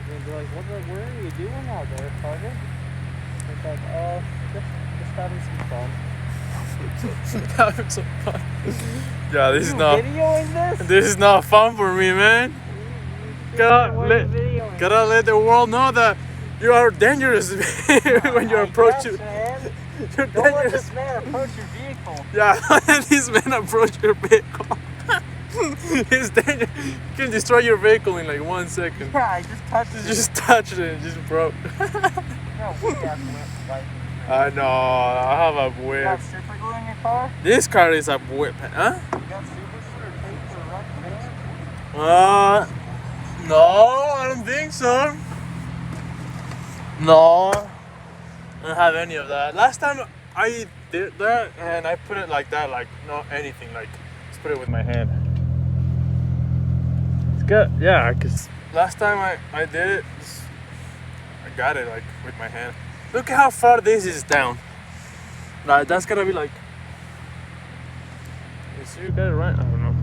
And be like, what are you doing out there, Carter? It's like, just having some fun. Having some fun. Yeah, this is You not. videoing this? This is not fun for me, man. Gotta let the world know that you are dangerous when you approach it. You're Don't let dangerous. this man approach your vehicle. Yeah, don't let this man approach your vehicle. He's dangerous. He can destroy your vehicle in like 1 second. Yeah, I just touched it. Just touched it and just broke. No, we got whip. I know, I have a You got whip. super glue in your car? This car is a whip, huh? You got super glue or tape for rubber band? No, I don't think so. No, I don't have any of that. Last time I did that and I put it like that, like not anything, like just put it with my hand. It's good, yeah, because last time I did it, I got it like with my hand. Look at how far this is down. Like, that's gonna be like. Is you got it right? I don't know.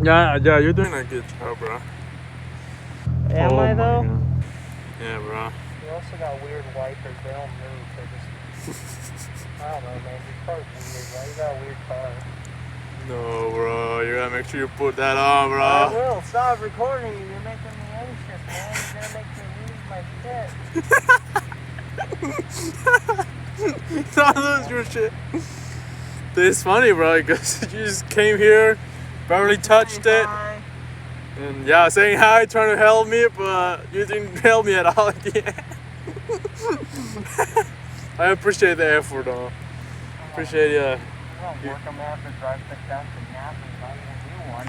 Yeah, you're doing a good job, bro. Am Oh I my though? God. Yeah, bro. You also got weird wipers. They don't move. They just. I don't know, man. Your car's weird, bro. You got a weird car. No, bro. You gotta make sure you put that on, bro. I will. Stop recording you. You're making me anxious, man. You're gonna make me lose my shit. Don't lose your shit. It's funny, bro, because you just came here, barely touched it, Hi. and yeah, saying hi, trying to help me, but you didn't help me at all at the end. I appreciate the effort, though. Appreciate you. Well, work. I'm gonna have to drive back down to Napa and buy a new one.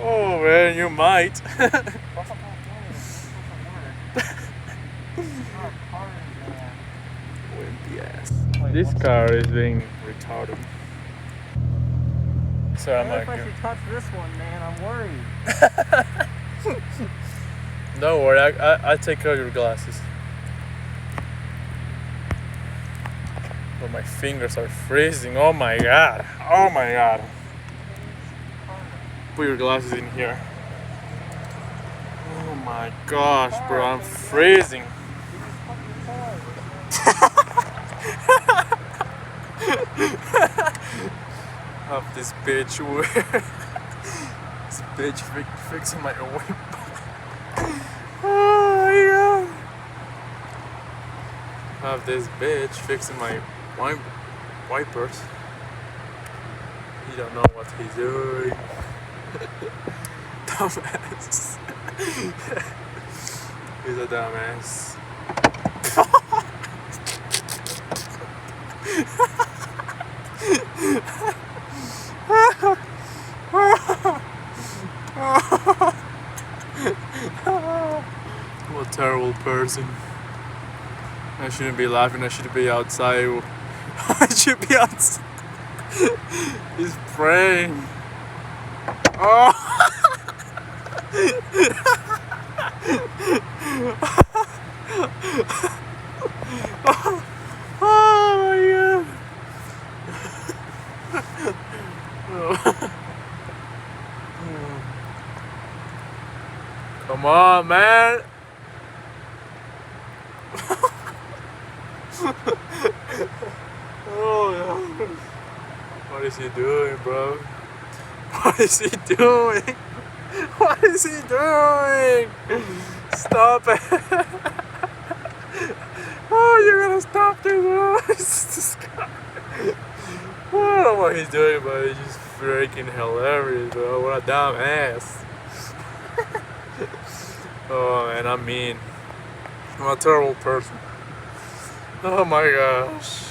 Oh man, you might. What about doing this? Wimpy ass. This car is being retarded. So I'm What if I like, should touch this one, man? I'm worried. don't worry, I take care of your glasses. But my fingers are freezing. Oh my god. Oh my god. Put your glasses in here. Oh my gosh, bro, I'm freezing. Have this bitch this bitch fixing my whip. Oh my god. Have this bitch fixing my wipers. He don't know what he's doing. Dumbass. He's a dumbass. I'm a terrible person. I shouldn't be laughing, I should be outside. I should be outside. He's praying. Oh! Oh my god! Come on, man! Oh yeah. What is he doing, bro? What is he doing? What is he doing? Stop it! Oh, you're gonna stop this, bro! This guy. I don't know what he's doing, but he's just freaking hilarious, bro. What a dumb ass. Oh man, I'm mean. I'm a terrible person. Oh my gosh.